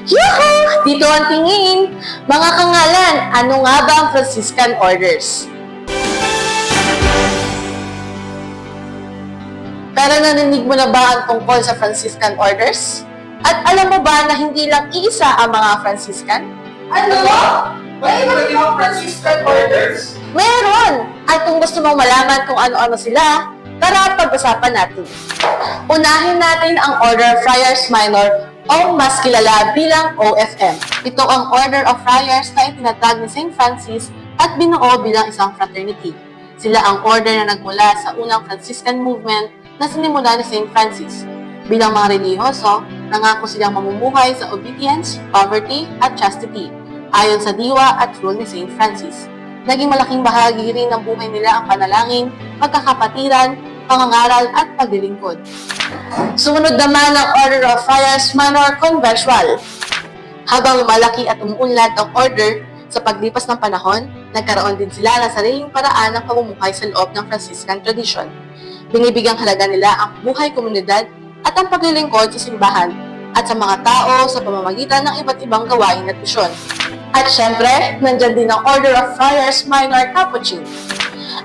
Yuhu! Dito ang tingin! Mga kangalan, ano nga ba ang Franciscan Orders? Pero narinig mo na ba ang tungkol sa Franciscan Orders? At alam mo ba na hindi lang iisa ang mga Franciscan? Ano? May iba't ibang Franciscan Orders? Meron! At kung gusto mong malaman kung ano-ano sila, tara pag-usapan natin. Unahin natin ang Order of Friars Minor o mas kilala bilang OFM. Ito ang Order of Friars na itinatag ni St. Francis at binuo bilang isang fraternity. Sila ang order na nagmula sa unang Franciscan movement na sinimula ni St. Francis. Bilang mga relihiyoso, nangako silang mamumuhay sa obedience, poverty, at chastity, ayon sa diwa at rule ni St. Francis. Naging malaking bahagi rin ng buhay nila ang panalangin, pagkakapatiran, pangangaral at paglilingkod. Sumunod naman ang Order of Friars Minor Conventual. Habang lumalaki at umuunlad ang order, sa paglipas ng panahon, nagkaroon din sila ng sariling paraan ng pamumuhay sa loob ng Franciscan tradition. Binibigyang halaga nila ang buhay komunidad at ang paglilingkod sa simbahan at sa mga tao sa pamamagitan ng iba't ibang gawain at misyon. At syempre, nandyan din ang Order of Friars Minor Capuchin.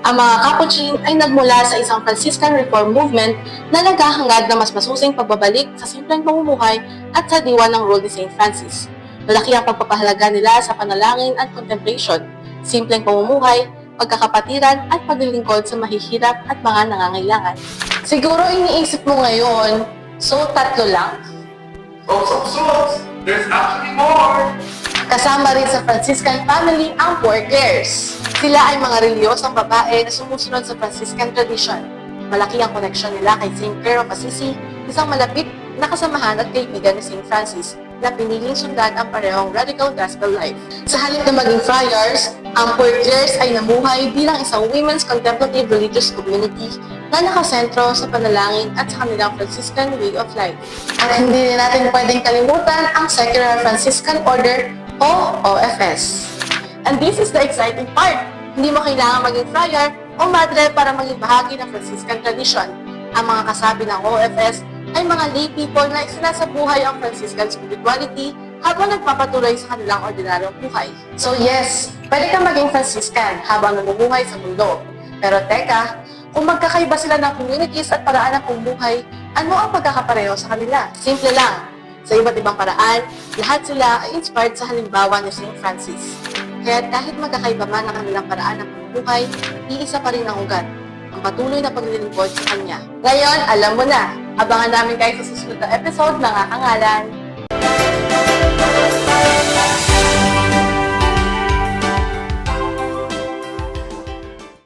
Ang mga Capuchin ay nagmula sa isang Franciscan Reform movement na naghahangad na mas masusing pagbabalik sa simpleng pamumuhay at sa diwa ng rule ni St. Francis. Malaki ang pagpapahalaga nila sa panalangin at contemplation, simpleng pamumuhay, pagkakapatiran at paglilingkod sa mahihirap at mga nangangailangan. Siguro iniisip mo ngayon, so tatlo lang? So, there's actually more! Kasama rin sa Franciscan family ang Poor Clares. Sila ay mga reliyosong babae na sumusunod sa Franciscan tradition. Malaki ang koneksyon nila kay St. Clare of Assisi, isang malapit na kasamahan at kaibigan ni St. Francis na piniling sundan ang parehong radical gospel life. Sa halip na maging friars, ang Poor Clares ay namuhay bilang isang women's contemplative religious community na nakasentro sa panalangin at sa kanilang Franciscan way of life. At hindi rin natin pwedeng kalimutan ang Secular Franciscan Order o OFS. And this is the exciting part. Hindi mo kailangan maging friar o madre para maging bahagi ng Franciscan tradition. Ang mga kasabi ng OFS ay mga lay people na isinasabuhay ang Franciscan spirituality habang nagpapatuloy sa kanilang ordinaryong buhay. So yes, pwede kang maging Franciscan habang namumuhay sa mundo. Pero teka, kung magkakaiba sila ng communities at paraan ng pamumuhay, ano ang pagkakapareho sa kanila? Simple lang. Sa iba't ibang paraan, lahat sila ay inspired sa halimbawa ni St. Francis. Kaya kahit magkakaiba man ang kanilang paraan ng pamumuhay, iisa pa rin ang ugat, ang patuloy na paglilingkod sa Kanya. Ngayon, alam mo na! Abangan namin kayo sa susunod na episode ng Akangalan.